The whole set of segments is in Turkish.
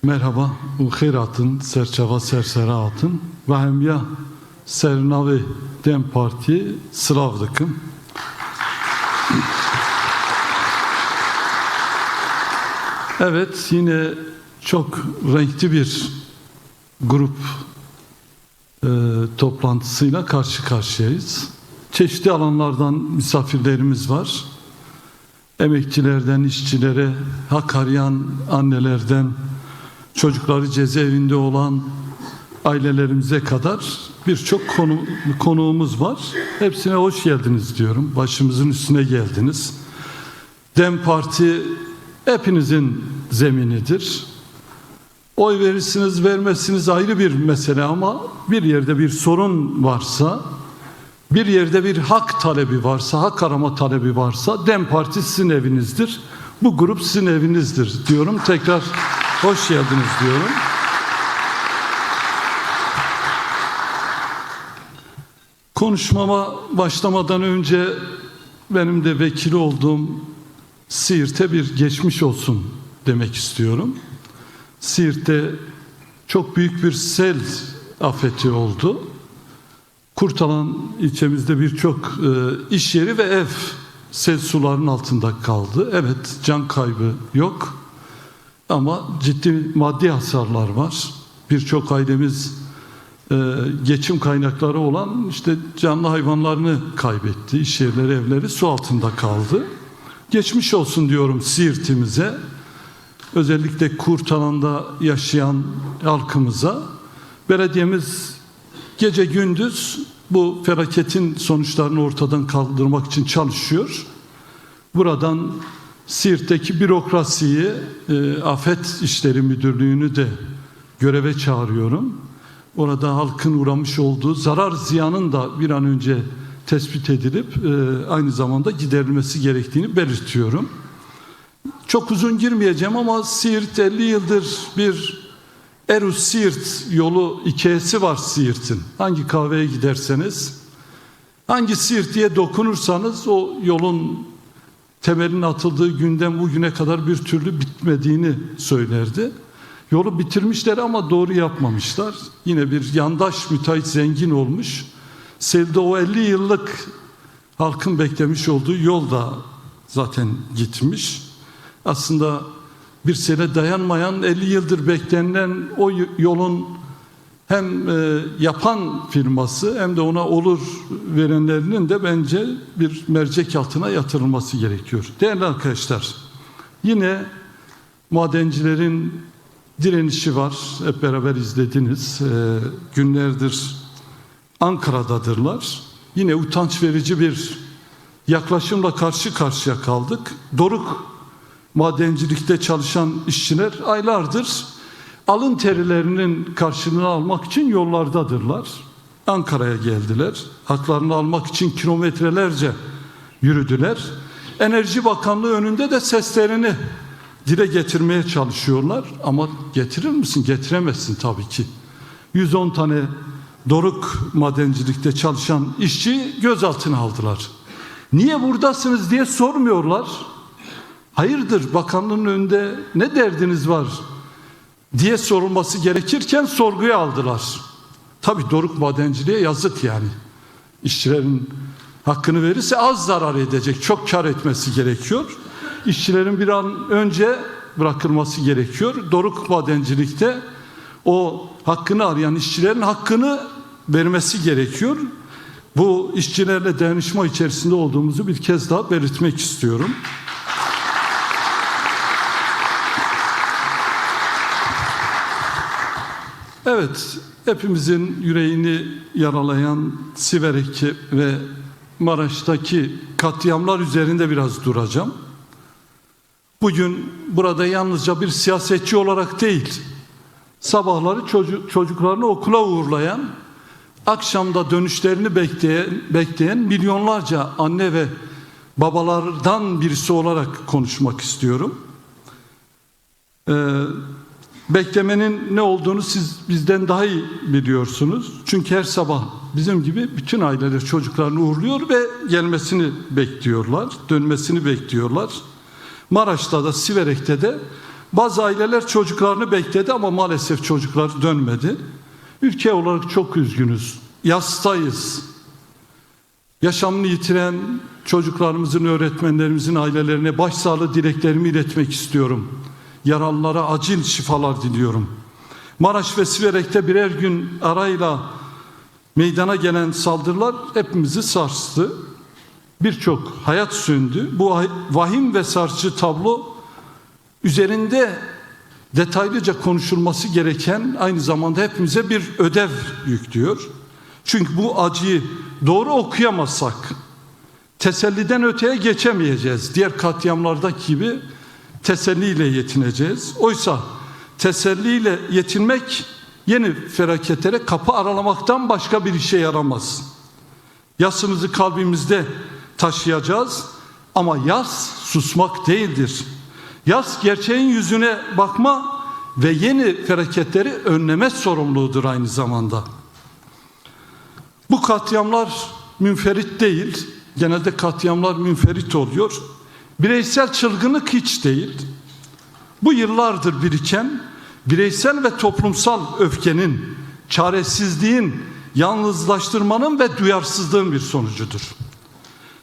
Merhaba, u xeyratın, serçava serseraatın ve hemya sernavi Dem Parti Slavdıkım. Evet, yine çok renkli bir grup toplantısıyla karşı karşıyayız. Çeşitli alanlardan misafirlerimiz var. Emekçilerden işçilere, hak arayan annelerden, çocukları cezaevinde olan ailelerimize kadar birçok konuğumuz var. Hepsine hoş geldiniz diyorum. Başımızın üstüne geldiniz. Dem Parti hepinizin zeminidir. Oy verirsiniz, vermezsiniz ayrı bir mesele ama bir yerde bir sorun varsa, bir yerde bir hak talebi varsa, hak arama talebi varsa Dem Parti sizin evinizdir. Bu grup sizin evinizdir diyorum. Tekrar hoş geldiniz diyorum. Konuşmama başlamadan önce benim de vekili olduğum Siirt'e bir geçmiş olsun demek istiyorum. Siirt'te çok büyük bir sel afeti oldu. Kurtalan ilçemizde birçok iş yeri ve ev sel sularının altında kaldı. Evet, can kaybı yok ama ciddi maddi hasarlar var. Birçok ailemiz geçim kaynakları olan işte canlı hayvanlarını kaybetti. İş yerleri, evleri su altında kaldı. Geçmiş olsun diyorum Siirt'imize. Özellikle Kurtalan'da yaşayan halkımıza. Belediyemiz gece gündüz bu felaketin sonuçlarını ortadan kaldırmak için çalışıyor. Buradan Siirt'teki bürokrasiyi, Afet İşleri Müdürlüğü'nü de göreve çağırıyorum. Orada halkın uğramış olduğu zarar ziyanın da bir an önce tespit edilip aynı zamanda giderilmesi gerektiğini belirtiyorum. Çok uzun girmeyeceğim ama Siirt 50 yıldır bir Erus-Siirt yolu hikayesi var Siirt'in. Hangi kahveye giderseniz, hangi Siirt'e dokunursanız o yolun temelinin atıldığı günden bugüne kadar bir türlü bitmediğini söylerdi. Yolu bitirmişler ama doğru yapmamışlar. Yine bir yandaş müteahhit zengin olmuş. Selde o 50 yıllık halkın beklemiş olduğu yol da zaten gitmiş. Aslında bir sene dayanmayan 50 yıldır beklenen o yolun hem yapan firması hem de ona olur verenlerinin de bence bir mercek altına yatırılması gerekiyor. Değerli arkadaşlar, yine madencilerin direnişi var. Hep beraber izlediniz. Günlerdir Ankara'dadırlar. Yine utanç verici bir yaklaşımla karşı karşıya kaldık. Doruk madencilikte çalışan işçiler aylardır alın terilerinin karşılığını almak için yollardadırlar. Ankara'ya geldiler. Haklarını almak için kilometrelerce yürüdüler. Enerji Bakanlığı önünde de seslerini dile getirmeye çalışıyorlar. Ama getirir misin? Getiremezsin tabii ki. 110 tane Doruk madencilikte çalışan işçi gözaltına aldılar. Niye buradasınız diye sormuyorlar. Hayırdır, bakanlığın önünde ne derdiniz var diye sorulması gerekirken sorguya aldılar. Tabii Doruk madenciliğe yazık yani. İşçilerin hakkını verirse az zarar edecek, çok kar etmesi gerekiyor. İşçilerin bir an önce bırakılması gerekiyor. Doruk madencilikte o hakkını arayan işçilerin hakkını vermesi gerekiyor. Bu işçilerle dayanışma içerisinde olduğumuzu bir kez daha belirtmek istiyorum. Evet, hepimizin yüreğini yaralayan Siverek'te ve Maraş'taki katliamlar üzerinde biraz duracağım. Bugün burada yalnızca bir siyasetçi olarak değil, sabahları çocuklarını okula uğurlayan, akşamda dönüşlerini bekleyen milyonlarca anne ve babalardan birisi olarak konuşmak istiyorum. Beklemenin ne olduğunu siz bizden daha iyi biliyorsunuz. Çünkü her sabah bizim gibi bütün aileler çocuklarını uğurluyor ve gelmesini bekliyorlar, dönmesini bekliyorlar. Maraş'ta da Siverek'te de Bazı aileler çocuklarını bekledi ama maalesef çocuklar dönmedi. Ülke olarak çok üzgünüz. Yastayız. Yaşamını yitiren çocuklarımızın, öğretmenlerimizin ailelerine başsağlığı dileklerimi iletmek istiyorum. Yaralılara acil şifalar diliyorum. Maraş ve Siverek'te birer gün arayla meydana gelen saldırılar hepimizi sarstı. Birçok hayat söndü. Bu vahim ve sarsıcı tablo üzerinde detaylıca konuşulması gereken, aynı zamanda hepimize bir ödev yüklüyor. Çünkü bu acıyı doğru okuyamazsak teselliden öteye geçemeyeceğiz. Diğer katliamlardaki gibi teselliyle yetineceğiz. Oysa teselliyle yetinmek yeni felaketlere kapı aralamaktan başka bir işe yaramaz. Yasımızı kalbimizde taşıyacağız ama yas susmak değildir. Yas gerçeğin yüzüne bakma ve yeni felaketleri önleme sorumluluğudur aynı zamanda. Bu katliamlar münferit değil. Genelde katliamlar münferit oluyor. Bireysel çılgınlık hiç değil. Bu yıllardır biriken bireysel ve toplumsal öfkenin, çaresizliğin, yalnızlaştırmanın ve duyarsızlığın bir sonucudur.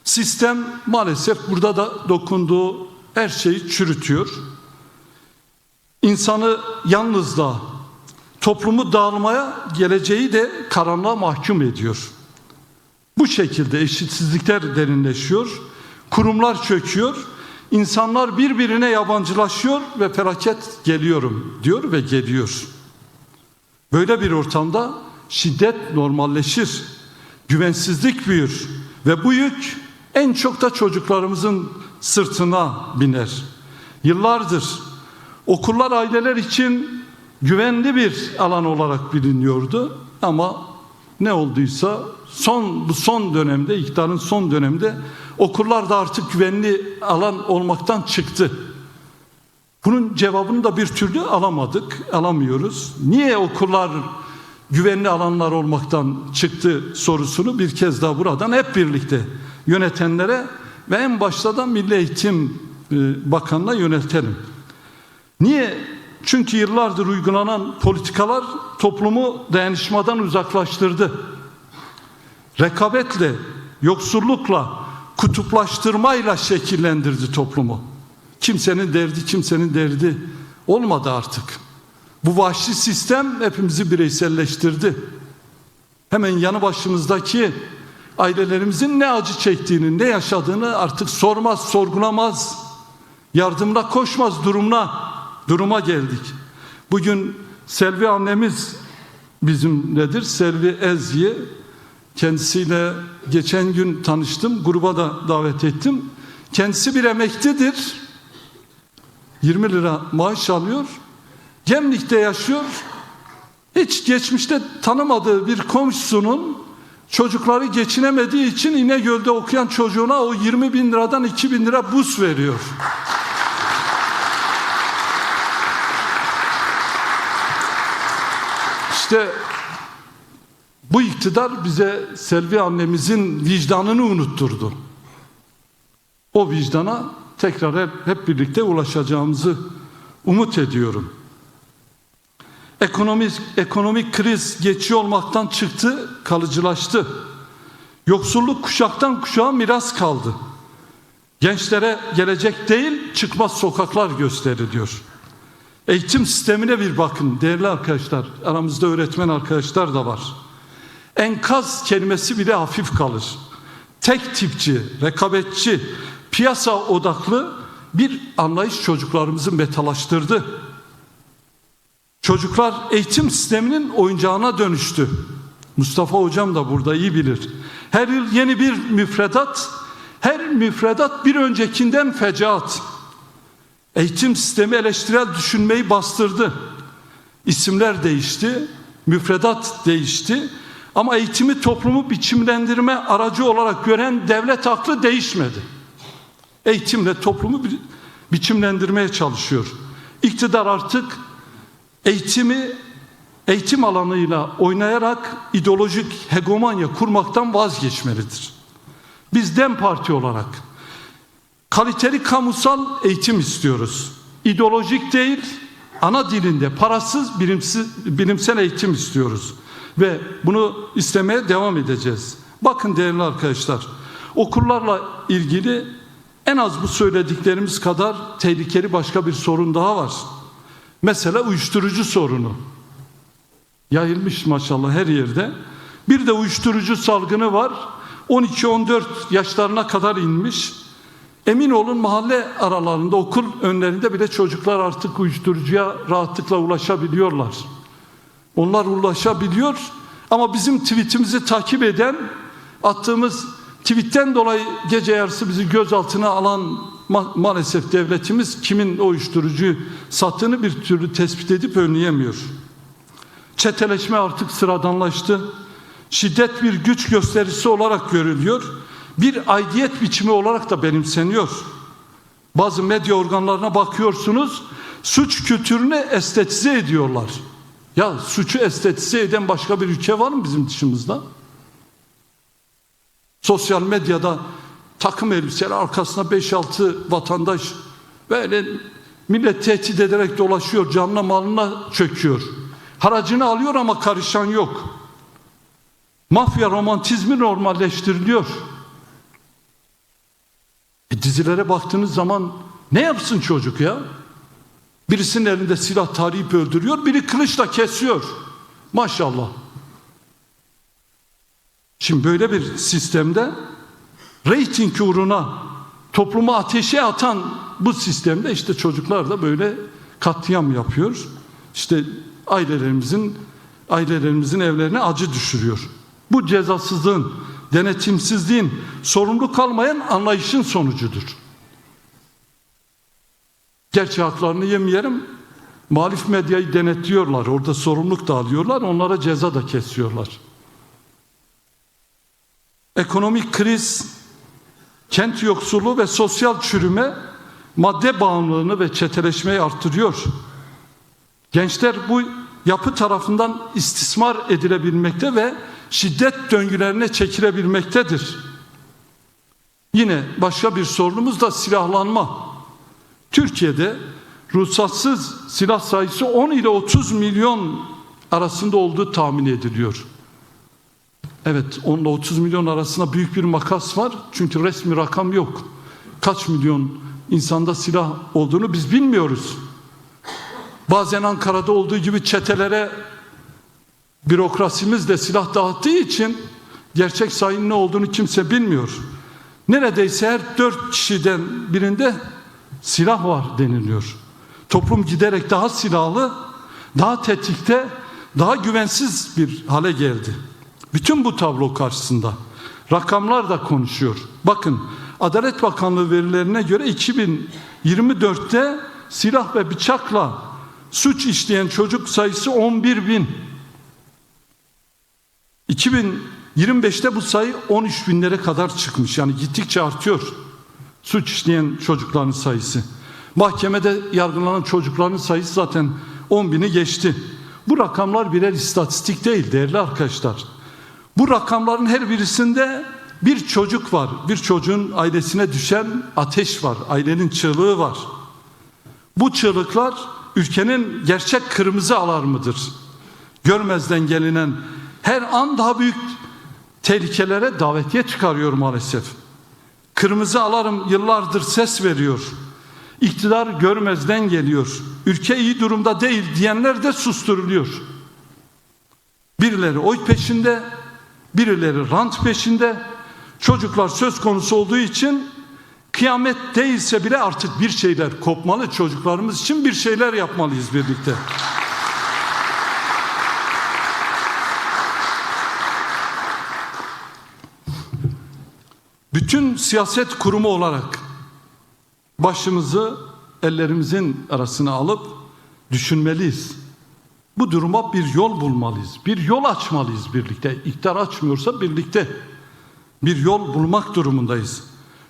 Sistem maalesef burada da dokunduğu her şeyi çürütüyor. İnsanı yalnızlığa, toplumu dağılmaya, geleceği de karanlığa mahkum ediyor. Bu şekilde eşitsizlikler derinleşiyor, kurumlar çöküyor, insanlar birbirine yabancılaşıyor ve felaket geliyorum diyor ve geliyor. Böyle bir ortamda şiddet normalleşir, güvensizlik büyür ve bu yük en çok da çocuklarımızın sırtına biner. Yıllardır okullar aileler için güvenli bir alan olarak biliniyordu ama ne olduysa bu son dönemde, iktidarın son döneminde okullar da artık güvenli alan olmaktan çıktı. Bunun cevabını da bir türlü alamadık, alamıyoruz. Niye okullar güvenli alanlar olmaktan çıktı sorusunu bir kez daha buradan hep birlikte yönetenlere ve en başta da Milli Eğitim Bakanı'na yöneltelim. Niye? Çünkü yıllardır uygulanan politikalar toplumu dayanışmadan uzaklaştırdı. Rekabetle, yoksullukla, kutuplaştırmayla şekillendirdi toplumu. Kimsenin derdi olmadı artık. Bu vahşi sistem hepimizi bireyselleştirdi. Hemen yanı başımızdaki ailelerimizin ne acı çektiğini, ne yaşadığını artık sormaz, sorgulamaz, yardımına koşmaz duruma geldik. Bugün Selvi annemiz bizimledir. Selvi Ezgi. Kendisiyle geçen gün tanıştım. Gruba da davet ettim. Kendisi bir emeklidir. 20 lira maaş alıyor. Gemlik'te yaşıyor. Hiç geçmişte tanımadığı bir komşusunun çocukları geçinemediği için İnegöl'de okuyan çocuğuna o 20 bin liradan 2 bin lira burs veriyor. İşte bu iktidar bize Selvi annemizin vicdanını unutturdu. O vicdana tekrar hep birlikte ulaşacağımızı umut ediyorum. Ekonomik kriz geçici olmaktan çıktı, kalıcılaştı. Yoksulluk kuşaktan kuşağa miras kaldı. Gençlere gelecek değil, çıkmaz sokaklar gösteriliyor. Eğitim sistemine bir bakın değerli arkadaşlar. Aramızda öğretmen arkadaşlar da var. Enkaz kelimesi bile hafif kalır. Tek tipçi, rekabetçi, piyasa odaklı bir anlayış çocuklarımızı metalaştırdı. Çocuklar eğitim sisteminin oyuncağına dönüştü. Mustafa hocam da burada iyi bilir. Her yıl yeni bir müfredat, her müfredat bir öncekinden fecaat. Eğitim sistemi eleştirel düşünmeyi bastırdı. İsimler değişti, müfredat değişti. Ama eğitimi toplumu biçimlendirme aracı olarak gören devlet aklı değişmedi. Eğitimle toplumu biçimlendirmeye çalışıyor. İktidar artık eğitim alanıyla oynayarak ideolojik hegemonya kurmaktan vazgeçmelidir. Biz DEM Parti olarak kaliteli kamusal eğitim istiyoruz. ideolojik değil, ana dilinde parasız bilimsel eğitim istiyoruz. Ve bunu istemeye devam edeceğiz. Bakın değerli arkadaşlar, okullarla ilgili en az bu söylediklerimiz kadar tehlikeli başka bir sorun daha var. Mesela uyuşturucu sorunu. Yayılmış maşallah her yerde. Bir de uyuşturucu salgını var. 12-14 yaşlarına kadar inmiş. Emin olun mahalle aralarında, okul önlerinde bile çocuklar artık uyuşturucuya rahatlıkla ulaşabiliyorlar. Onlar ulaşabiliyor ama bizim tweetimizi takip eden, attığımız tweetten dolayı gece yarısı bizi gözaltına alan maalesef devletimiz kimin o uyuşturucuyu sattığını bir türlü tespit edip önleyemiyor. Çeteleşme artık sıradanlaştı. Şiddet bir güç gösterisi olarak görülüyor. Bir aidiyet biçimi olarak da benimseniyor. Bazı medya organlarına bakıyorsunuz, suç kültürünü estetize ediyorlar. Ya suçu estetize eden başka bir ülke var mı bizim dışımızda? Sosyal medyada takım elbiseler arkasına 5-6 vatandaş böyle millet tehdit ederek dolaşıyor, canına malına çöküyor. Haracını alıyor ama karışan yok. Mafya romantizmi normalleştiriliyor. Dizilere baktığınız zaman ne yapsın çocuk ya? Birisinin elinde silah tarayıp öldürüyor, biri kılıçla kesiyor. Maşallah. Şimdi böyle bir sistemde reyting uğruna toplumu ateşe atan bu sistemde işte çocuklar da böyle katliam yapıyor. İşte ailelerimizin evlerine acı düşürüyor. Bu cezasızlığın, denetimsizliğin, sorumluluk almayan anlayışın sonucudur. Gerçi haklarını yemeyelim, muhalif medyayı denetliyorlar, orada sorumluluk da alıyorlar, onlara ceza da kesiyorlar. Ekonomik kriz, kent yoksulluğu ve sosyal çürüme madde bağımlılığını ve çeteleşmeyi artırıyor. Gençler bu yapı tarafından istismar edilebilmekte ve şiddet döngülerine çekilebilmektedir. Yine başka bir sorunumuz da silahlanma. Türkiye'de ruhsatsız silah sayısı 10 ile 30 milyon arasında olduğu tahmin ediliyor. Evet, 10 ile 30 milyon arasında büyük bir makas var. Çünkü resmi rakam yok. Kaç milyon insanda silah olduğunu biz bilmiyoruz. Bazen Ankara'da olduğu gibi çetelere bürokrasimiz de silah dağıttığı için gerçek sayının ne olduğunu kimse bilmiyor. Neredeyse her 4 kişiden birinde silah var deniliyor. Toplum giderek daha silahlı, daha tetikte, daha güvensiz bir hale geldi. Bütün bu tablo karşısında rakamlar da konuşuyor. Bakın, Adalet Bakanlığı verilerine göre 2024'te silah ve bıçakla suç işleyen çocuk sayısı 11.000. 2025'te bu sayı 13.000'lere kadar çıkmış. Yani gittikçe artıyor suç işleyen çocukların sayısı. Mahkemede yargılanan çocukların sayısı zaten 10.000'i geçti. Bu rakamlar birer istatistik değil değerli arkadaşlar. Bu rakamların her birisinde bir çocuk var. Bir çocuğun ailesine düşen ateş var. Ailenin çığlığı var. Bu çığlıklar ülkenin gerçek kırmızı alarmıdır. Görmezden gelinen her an daha büyük tehlikelere davetiye çıkarıyor maalesef. Kırmızı alarm yıllardır ses veriyor. İktidar görmezden geliyor. Ülke iyi durumda değil diyenler de susturuluyor. Birileri oy peşinde, birileri rant peşinde. Çocuklar söz konusu olduğu için kıyamet değilse bile artık bir şeyler kopmalı. Çocuklarımız için bir şeyler yapmalıyız birlikte. Bütün siyaset kurumu olarak başımızı ellerimizin arasına alıp düşünmeliyiz. Bu duruma bir yol bulmalıyız. Bir yol açmalıyız birlikte. İktidar açmıyorsa birlikte bir yol bulmak durumundayız.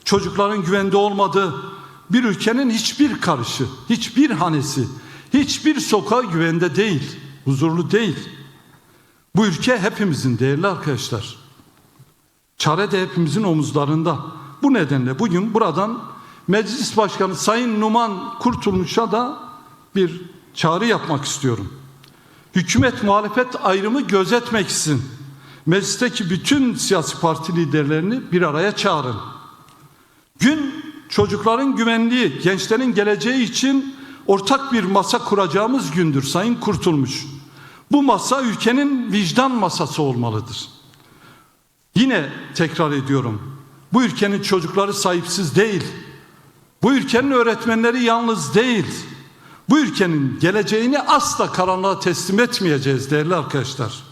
Çocukların güvende olmadığı bir ülkenin hiçbir karışı, hiçbir hanesi, hiçbir sokağı güvende değil, huzurlu değil. Bu ülke hepimizin değerli arkadaşlar. Çare de hepimizin omuzlarında. Bu nedenle bugün buradan Meclis Başkanı Sayın Numan Kurtulmuş'a da bir çağrı yapmak istiyorum. Hükümet muhalefet ayrımı gözetmeksizin meclisteki bütün siyasi parti liderlerini bir araya çağırın. Gün çocukların güvenliği, gençlerin geleceği için ortak bir masa kuracağımız gündür Sayın Kurtulmuş. Bu masa ülkenin vicdan masası olmalıdır. Yine tekrar ediyorum. Bu ülkenin çocukları sahipsiz değil. Bu ülkenin öğretmenleri yalnız değil. Bu ülkenin geleceğini asla karanlığa teslim etmeyeceğiz değerli arkadaşlar.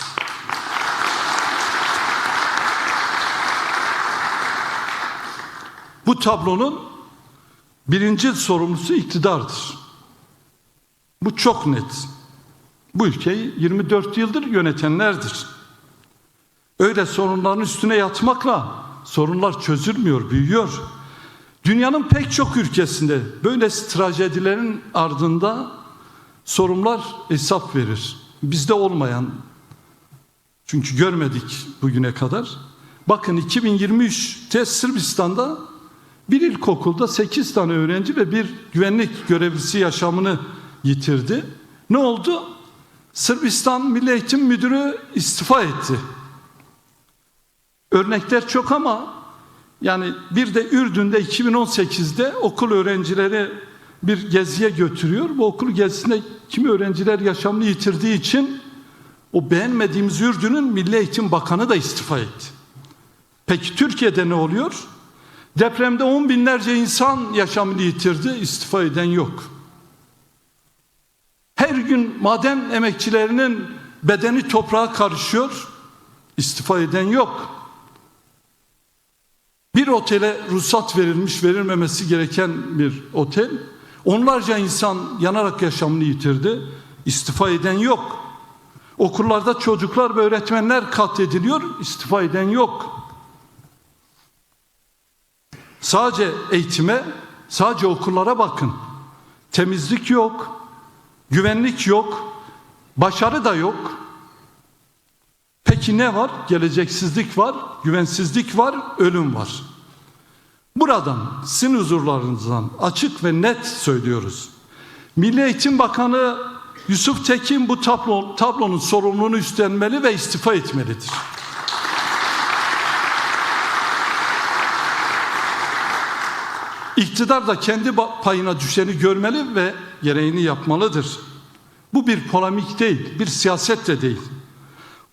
Bu tablonun birinci sorumlusu iktidardır. Bu çok net. Bu ülkeyi 24 yıldır yönetenlerdir. Öyle sorunların üstüne yatmakla sorunlar çözülmüyor, büyüyor. Dünyanın pek çok ülkesinde böyle trajedilerin ardında sorunlar hesap verir. Bizde olmayan, çünkü görmedik bugüne kadar. Bakın 2023'te Sırbistan'da bir ilkokulda 8 tane öğrenci ve bir güvenlik görevlisi yaşamını yitirdi. Ne oldu? Sırbistan Milli Eğitim Müdürü istifa etti. Örnekler çok ama yani bir de Ürdün'de 2018'de okul öğrencileri bir geziye götürüyor. Bu okul gezisinde kimi öğrenciler yaşamını yitirdiği için o beğenmediğimiz Ürdün'ün Milli Eğitim Bakanı da istifa etti. Peki Türkiye'de ne oluyor? Depremde 10 binlerce insan yaşamını yitirdi, istifa eden yok. Her gün maden emekçilerinin bedeni toprağa karışıyor, istifa eden yok. Bir otele ruhsat verilmiş, verilmemesi gereken bir otel, onlarca insan yanarak yaşamını yitirdi, istifa eden yok. Okullarda çocuklar ve öğretmenler katlediliyor, istifa eden yok. Sadece eğitime, sadece okullara bakın. Temizlik yok, güvenlik yok, başarı da yok. Peki ne var? Geleceksizlik var, güvensizlik var, ölüm var. Buradan, sizin huzurlarınızdan açık ve net söylüyoruz. Milli Eğitim Bakanı Yusuf Tekin bu tablonun sorumluluğunu üstlenmeli ve istifa etmelidir. İktidar da kendi payına düşeni görmeli ve gereğini yapmalıdır. Bu bir polemik değil, bir siyaset de değil.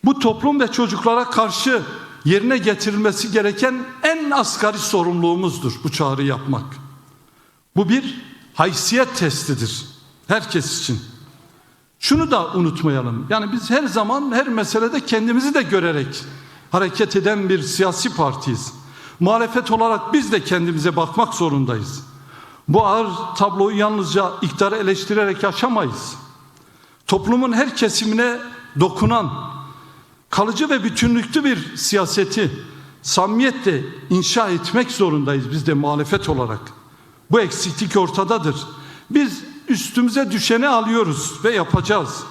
Bu toplum ve çocuklara karşı yerine getirilmesi gereken en asgari sorumluluğumuzdur bu çağrı yapmak. Bu bir haysiyet testidir herkes için. Şunu da unutmayalım. Yani biz her zaman her meselede kendimizi de görerek hareket eden bir siyasi partiyiz. Muhalefet olarak biz de kendimize bakmak zorundayız. Bu ağır tabloyu yalnızca iktidarı eleştirerek aşamayız. Toplumun her kesimine dokunan, kalıcı ve bütünlüklü bir siyaseti samimiyetle inşa etmek zorundayız biz de muhalefet olarak. Bu eksiklik ortadadır. Biz üstümüze düşeni alıyoruz ve yapacağız.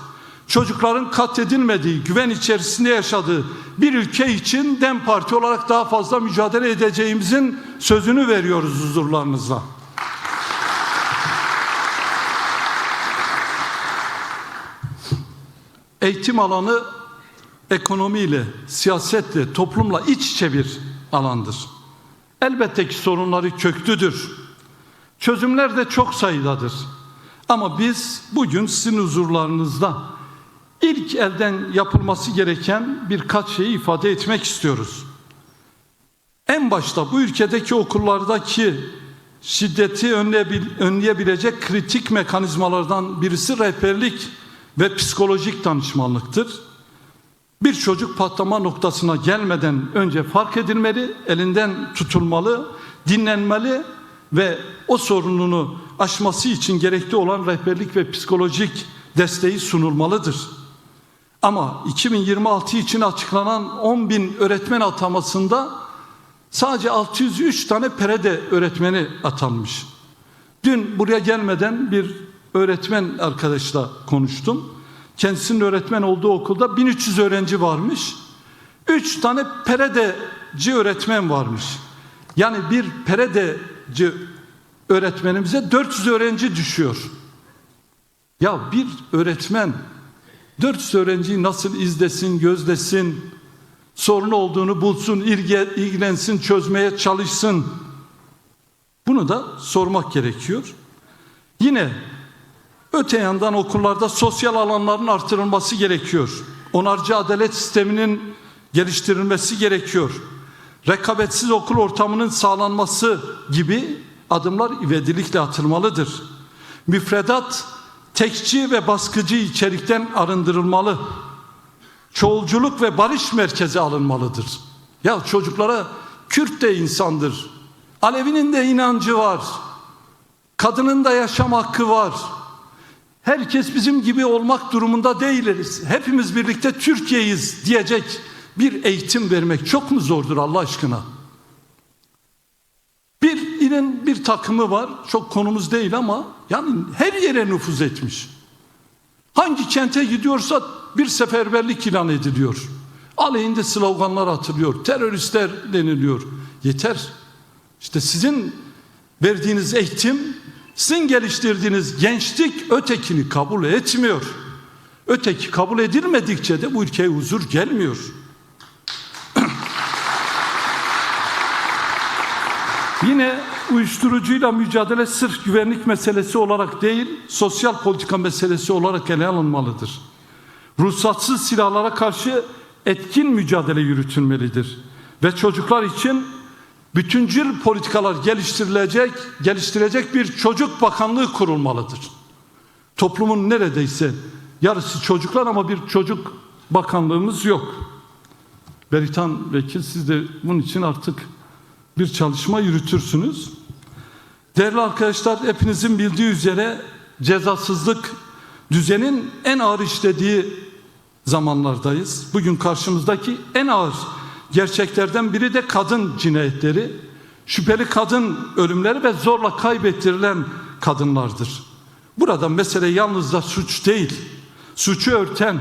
Çocukların katledilmediği, güven içerisinde yaşadığı bir ülke için DEM Parti olarak daha fazla mücadele edeceğimizin sözünü veriyoruz huzurlarınızla. Eğitim alanı ekonomiyle, siyasetle, toplumla iç içe bir alandır. Elbette ki sorunları köklüdür. Çözümler de çok sayıdadır. Ama biz bugün sizin huzurlarınızda ilk elden yapılması gereken birkaç şeyi ifade etmek istiyoruz. En başta bu ülkedeki okullardaki şiddeti önleyebilecek kritik mekanizmalardan birisi rehberlik ve psikolojik danışmanlıktır. Bir çocuk patlama noktasına gelmeden önce fark edilmeli, elinden tutulmalı, dinlenmeli ve o sorununu aşması için gerekli olan rehberlik ve psikolojik desteği sunulmalıdır. Ama 2026 için açıklanan 10.000 öğretmen atamasında sadece 603 tane PEREDE öğretmeni atanmış. Dün buraya gelmeden bir öğretmen arkadaşla konuştum. Kendisinin öğretmen olduğu okulda 1300 öğrenci varmış. 3 tane PEREDE'ci öğretmen varmış. Yani bir PEREDE'ci öğretmenimize 400 öğrenci düşüyor. Ya bir öğretmen 400 öğrenciyi nasıl izlesin, gözlesin, sorun olduğunu bulsun, ilgilensin, çözmeye çalışsın? Bunu da sormak gerekiyor. Yine öte yandan okullarda sosyal alanların artırılması gerekiyor. Onarıcı adalet sisteminin geliştirilmesi gerekiyor. Rekabetsiz okul ortamının sağlanması gibi adımlar ivedilikle atılmalıdır. Müfredat tekçi ve baskıcı içerikten arındırılmalı. Çoğulculuk ve barış merkezi alınmalıdır. Ya çocuklara Kürt de insandır, Alevinin de inancı var, kadının da yaşam hakkı var. Herkes bizim gibi olmak durumunda değiliz. Hepimiz birlikte Türkiye'yiz diyecek bir eğitim vermek çok mu zordur Allah aşkına? Bir ilin bir takımı var, çok konumuz değil ama yani her yere nüfuz etmiş. Hangi kente gidiyorsa bir seferberlik ilan ediliyor. Aleyhinde sloganlar atılıyor, teröristler deniliyor. Yeter. İşte sizin verdiğiniz eğitim, sizin geliştirdiğiniz gençlik ötekini kabul etmiyor. Öteki kabul edilmedikçe de bu ülkeye huzur gelmiyor. Yine uyuşturucuyla mücadele sırf güvenlik meselesi olarak değil, sosyal politika meselesi olarak ele alınmalıdır. Ruhsatsız silahlara karşı etkin mücadele yürütülmelidir. Ve çocuklar için bütüncül politikalar geliştirecek bir çocuk bakanlığı kurulmalıdır. Toplumun neredeyse yarısı çocuklar ama bir çocuk bakanlığımız yok. Beritan Vekil, siz de bunun için artık bir çalışma yürütürsünüz. Değerli arkadaşlar, hepinizin bildiği üzere cezasızlık düzenin en ağır işlediği zamanlardayız. Bugün karşımızdaki en ağır gerçeklerden biri de kadın cinayetleri, şüpheli kadın ölümleri ve zorla kaybettirilen kadınlardır. Burada mesele yalnız da suç değil, suçu örten,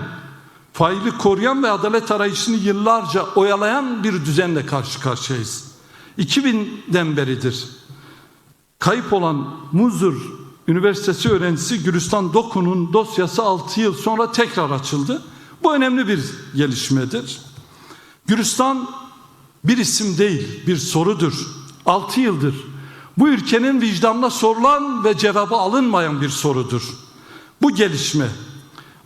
faili koruyan ve adalet arayışını yıllarca oyalayan bir düzenle karşı karşıyayız. 2000'den beridir kayıp olan Muzur Üniversitesi öğrencisi Gülistan Doku'nun dosyası 6 yıl sonra tekrar açıldı. Bu önemli bir gelişmedir. Gülistan bir isim değil, bir sorudur. 6 yıldır bu ülkenin vicdanına sorulan ve cevabı alınmayan bir sorudur. Bu gelişme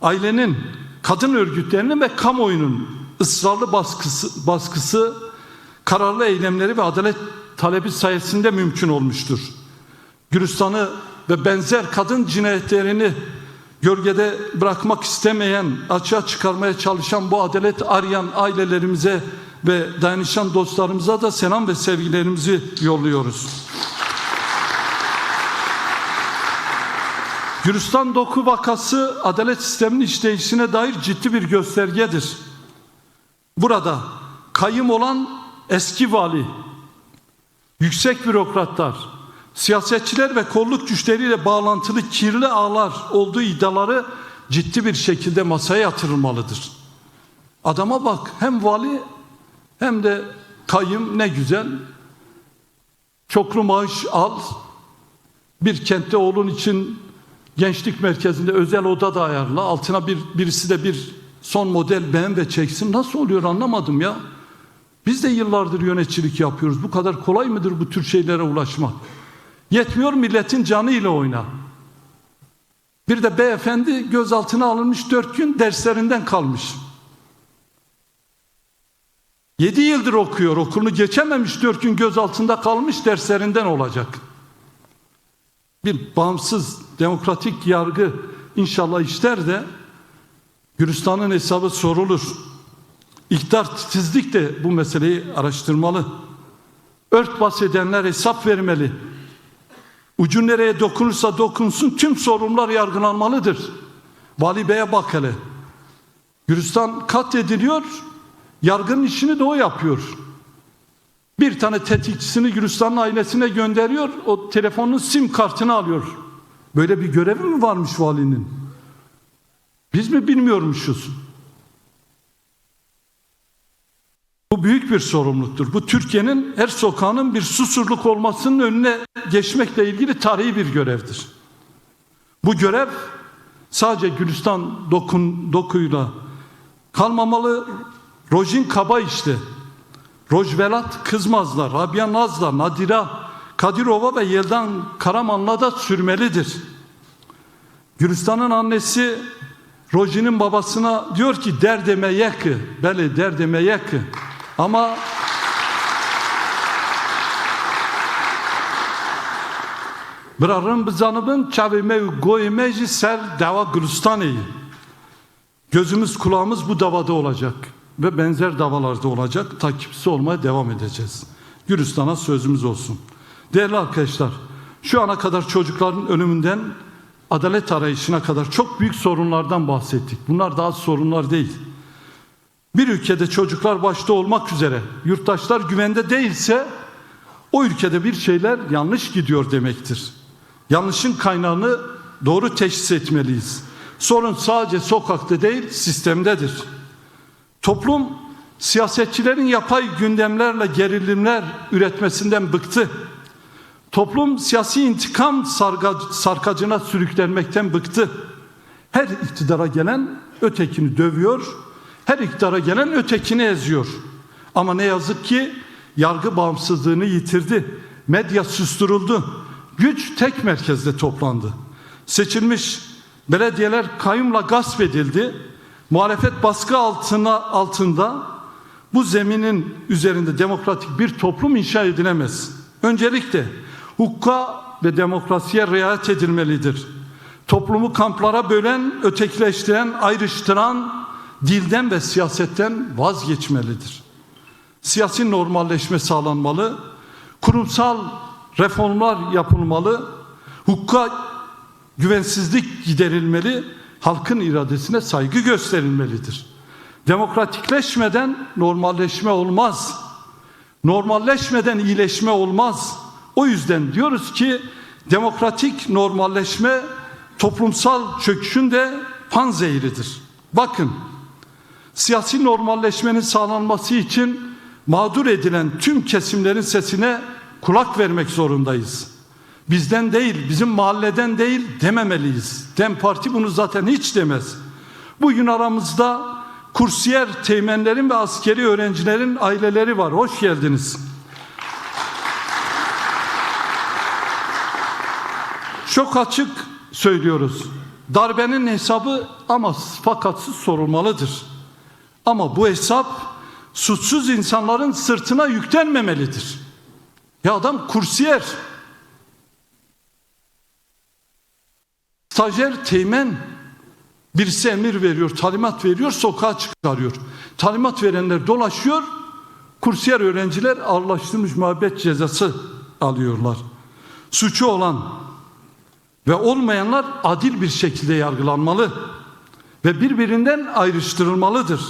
ailenin, kadın örgütlerinin ve kamuoyunun ısrarlı baskısı, kararlı eylemleri ve adalet talebi sayesinde mümkün olmuştur. Gülistan'ı ve benzer kadın cinayetlerini gölgede bırakmak istemeyen, açığa çıkarmaya çalışan bu adalet arayan ailelerimize ve dayanışan dostlarımıza da selam ve sevgilerimizi yolluyoruz. Gülistan Doku vakası adalet sisteminin işleyişine dair ciddi bir göstergedir. Burada kayyum olan eski vali, yüksek bürokratlar, siyasetçiler ve kolluk güçleriyle bağlantılı kirli ağlar olduğu iddiaları ciddi bir şekilde masaya yatırılmalıdır. Adama bak, hem vali hem de kayyum, ne güzel. Çoklu maaş al, bir kentte oğlun için gençlik merkezinde özel oda da ayarla, altına birisi de bir son model BMW çeksin. Nasıl oluyor anlamadım ya. Biz de yıllardır yöneticilik yapıyoruz. Bu kadar kolay mıdır bu tür şeylere ulaşmak? Yetmiyor, milletin canıyla oyna. Bir de beyefendi gözaltına alınmış, 4 gün derslerinden kalmış. 7 yıldır okuyor, okulunu geçememiş, 4 gün gözaltında kalmış, derslerinden olacak. Bir bağımsız demokratik yargı inşallah işler de Gülistan'ın hesabı sorulur. İktidar titizlik de bu meseleyi araştırmalı. Örtbas edenler hesap vermeli. Ucu nereye dokunursa dokunsun tüm sorumlular yargılanmalıdır. Vali Bey'e bak hele. Gülistan katlediliyor, yargının işini de o yapıyor. Bir tane tetikçisini Gülistan'ın ailesine gönderiyor, o telefonun sim kartını alıyor. Böyle bir görevi mi varmış valinin? Biz mi bilmiyormuşuz? Bu büyük bir sorumluluktur. Bu Türkiye'nin her sokağının bir Susurluk olmasının önüne geçmekle ilgili tarihi bir görevdir. Bu görev sadece Gülistan dokuyla kalmamalı. Rojin Kabayiş'te, Rojvelat Kızmaz'la, Rabia Naz'la, Nadira Kadirova ve Yeldan Karaman'la da sürmelidir. Gülistan'ın annesi Rojin'in babasına diyor ki derdeme yakı, beli derdeme yakı. Ama Brarın bizanıbın çavime goymeji ser dava Gülistan'ı. Gözümüz kulağımız bu davada olacak ve benzer davalarda olacak. Takipçisi olmaya devam edeceğiz. Gülistan'a sözümüz olsun. Değerli arkadaşlar, şu ana kadar çocukların ölümünden adalet arayışına kadar çok büyük sorunlardan bahsettik. Bunlar daha sorunlar değil. Bir ülkede çocuklar başta olmak üzere yurttaşlar güvende değilse o ülkede bir şeyler yanlış gidiyor demektir. Yanlışın kaynağını doğru teşhis etmeliyiz. Sorun sadece sokakta değil, sistemdedir. Toplum siyasetçilerin yapay gündemlerle gerilimler üretmesinden bıktı. Toplum siyasi intikam sarkacına sürüklenmekten bıktı. Her iktidara gelen ötekini dövüyor, her iktidara gelen ötekini eziyor. Ama ne yazık ki yargı bağımsızlığını yitirdi. Medya susturuldu. Güç tek merkezde toplandı. Seçilmiş belediyeler kayyumla gasp edildi. Muhalefet baskı altında bu zeminin üzerinde demokratik bir toplum inşa edilemez. Öncelikle hukuka ve demokrasiye riayet edilmelidir. Toplumu kamplara bölen, ötekileştiren, ayrıştıran dilden ve siyasetten vazgeçmelidir. Siyasi normalleşme sağlanmalı, kurumsal reformlar yapılmalı, hukuka güvensizlik giderilmeli, halkın iradesine saygı gösterilmelidir. Demokratikleşmeden normalleşme olmaz. Normalleşmeden iyileşme olmaz. O yüzden diyoruz ki demokratik normalleşme toplumsal çöküşün de panzehiridir. Bakın, siyasi normalleşmenin sağlanması için mağdur edilen tüm kesimlerin sesine kulak vermek zorundayız. Bizden değil, bizim mahalleden değil dememeliyiz. DEM Parti bunu zaten hiç demez. Bugün aramızda kursiyer teğmenlerin ve askeri öğrencilerin aileleri var. Hoş geldiniz. Çok açık söylüyoruz. Darbenin hesabı fakatsız sorulmalıdır. Ama bu hesap suçsuz insanların sırtına yüklenmemelidir. Ya adam kursiyer, stajyer, teğmen, birisi emir veriyor, talimat veriyor, sokağa çıkarıyor. Talimat verenler dolaşıyor, kursiyer öğrenciler ağırlaştırılmış müebbet cezası alıyorlar. Suçu olan ve olmayanlar adil bir şekilde yargılanmalı ve birbirinden ayrıştırılmalıdır.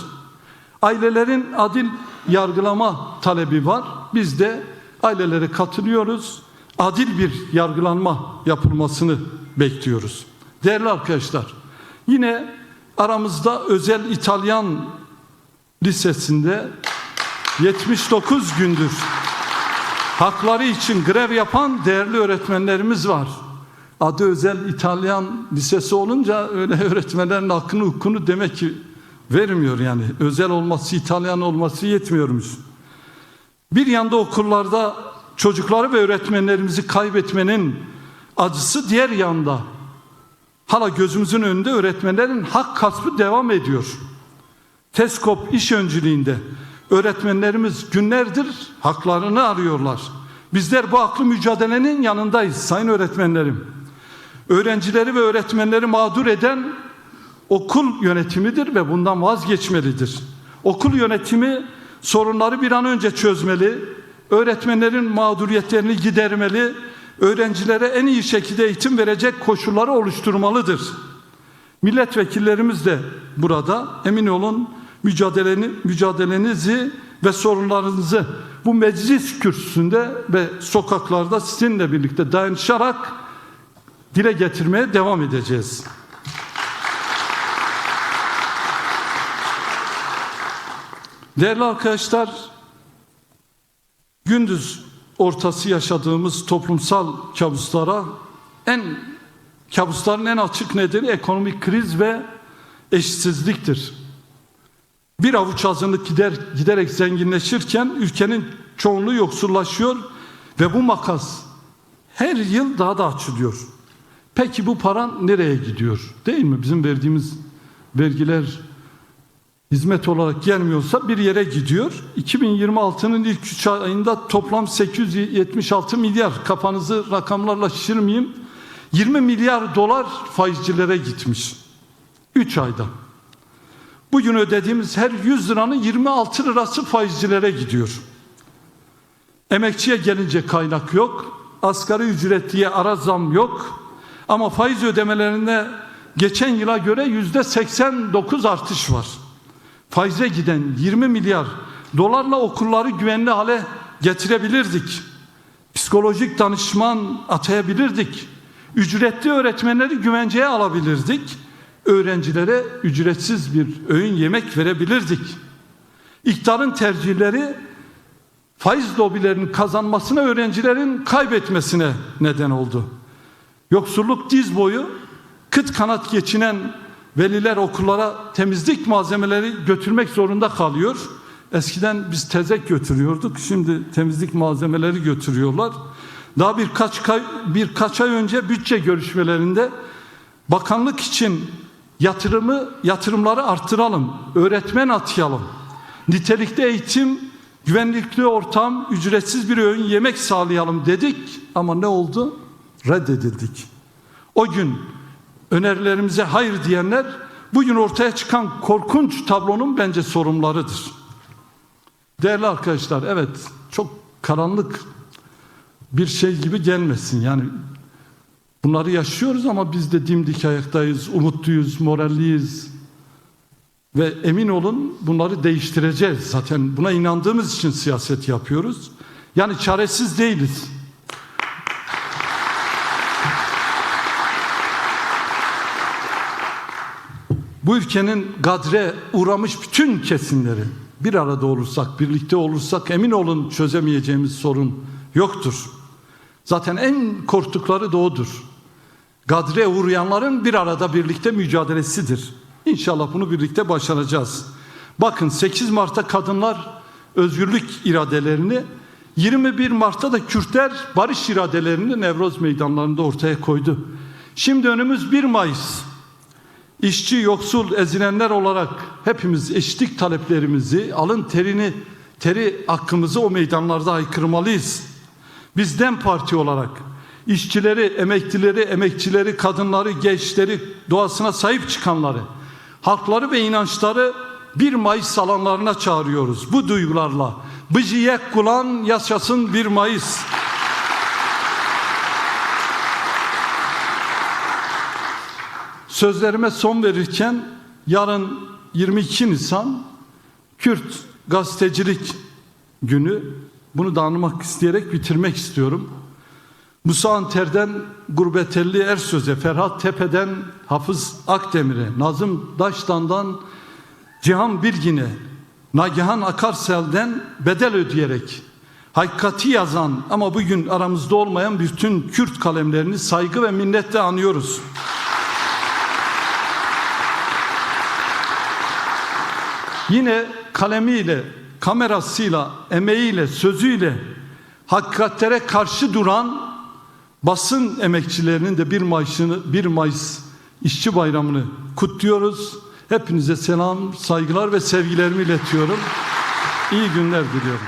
Ailelerin adil yargılama talebi var. Biz de ailelere katılıyoruz. Adil bir yargılanma yapılmasını bekliyoruz. Değerli arkadaşlar, yine aramızda Özel İtalyan Lisesi'nde 79 gündür hakları için grev yapan değerli öğretmenlerimiz var. Adı Özel İtalyan Lisesi olunca öyle öğretmenlerin hakkını hukukunu demek ki vermiyor yani. Özel olması, İtalyan olması yetmiyormuş. Bir yanda okullarda çocukları ve öğretmenlerimizi kaybetmenin acısı, diğer yanda hala gözümüzün önünde öğretmenlerin hak gaspı devam ediyor. TESKOP iş öncülüğünde öğretmenlerimiz günlerdir haklarını arıyorlar. Bizler bu haklı mücadelenin yanındayız sayın öğretmenlerim. Öğrencileri ve öğretmenleri mağdur eden okul yönetimidir ve bundan vazgeçmelidir. Okul yönetimi sorunları bir an önce çözmeli, öğretmenlerin mağduriyetlerini gidermeli, öğrencilere en iyi şekilde eğitim verecek koşulları oluşturmalıdır. Milletvekillerimiz de burada, emin olun, mücadelenizi ve sorunlarınızı bu meclis kürsüsünde ve sokaklarda sizinle birlikte dayanışarak dile getirmeye devam edeceğiz. Değerli arkadaşlar, gündüz ortası yaşadığımız toplumsal kabusların en açık nedeni ekonomik kriz ve eşitsizliktir. Bir avuç azınlık giderek zenginleşirken ülkenin çoğunluğu yoksullaşıyor ve bu makas her yıl daha da açılıyor. Peki bu para nereye gidiyor? Değil mi? Bizim verdiğimiz vergiler hizmet olarak gelmiyorsa bir yere gidiyor. 2026'nın ilk 3 ayında toplam 876 milyar, kafanızı rakamlarla şişirmeyeyim, 20 milyar dolar faizcilere gitmiş. 3 ayda. Bugün ödediğimiz her 100 liranın 26 lirası faizcilere gidiyor. Emekçiye gelince kaynak yok. Asgari ücretliye ara zam yok. Ama faiz ödemelerinde geçen yıla göre %89 artış var. Faize giden 20 milyar dolarla okulları güvenli hale getirebilirdik. Psikolojik danışman atayabilirdik. Ücretli öğretmenleri güvenceye alabilirdik. Öğrencilere ücretsiz bir öğün yemek verebilirdik. İktidarın tercihleri faiz lobilerinin kazanmasına, öğrencilerin kaybetmesine neden oldu. Yoksulluk diz boyu, kıt kanat geçinen veliler okullara temizlik malzemeleri götürmek zorunda kalıyor. Eskiden biz tezek götürüyorduk, şimdi temizlik malzemeleri götürüyorlar. Daha birkaç ay önce bütçe görüşmelerinde bakanlık için yatırımları arttıralım, öğretmen atayalım, nitelikli eğitim, güvenlikli ortam, ücretsiz bir öğün yemek sağlayalım dedik ama ne oldu? Reddedildik. O gün önerilerimize hayır diyenler bugün ortaya çıkan korkunç tablonun bence sorumlularıdır. Değerli arkadaşlar, evet, çok karanlık bir şey gibi gelmesin. Yani bunları yaşıyoruz ama biz de dimdik ayaktayız, umutluyuz, moralliyiz. Ve emin olun bunları değiştireceğiz. Zaten buna inandığımız için siyaset yapıyoruz. Yani çaresiz değiliz. Bu ülkenin gadre uğramış bütün kesimleri bir arada olursak, birlikte olursak emin olun çözemeyeceğimiz sorun yoktur. Zaten en korktukları da odur. Gadre uğrayanların bir arada birlikte mücadelesidir. İnşallah bunu birlikte başaracağız. Bakın 8 Mart'ta kadınlar özgürlük iradelerini, 21 Mart'ta da Kürtler barış iradelerini Nevroz meydanlarında ortaya koydu. Şimdi önümüz 1 Mayıs. İşçi, yoksul, ezilenler olarak hepimiz eşitlik taleplerimizi, alın teri hakkımızı o meydanlarda haykırmalıyız. Biz DEM Parti olarak işçileri, emekçileri, kadınları, gençleri, doğasına sahip çıkanları, halkları ve inançları 1 Mayıs alanlarına çağırıyoruz. Bu duygularla Bıcıyek Kulan yaşasın 1 Mayıs. Sözlerime son verirken yarın 22 Nisan Kürt Gazetecilik Günü. Bunu da anmak isteyerek bitirmek istiyorum. Musa Anter'den Gurbetelli Ersöz'e, Ferhat Tepe'den Hafız Akdemir'e, Nazım Daştan'dan Cihan Bilgin'e, Nagihan Akarsel'den bedel ödeyerek hakikati yazan ama bugün aramızda olmayan bütün Kürt kalemlerini saygı ve minnetle anıyoruz. Yine kalemiyle, kamerasıyla, emeğiyle, sözüyle hakikatlere karşı duran basın emekçilerinin de 1 Mayıs İşçi Bayramı'nı kutluyoruz. Hepinize selam, saygılar ve sevgilerimi iletiyorum. İyi günler diliyorum.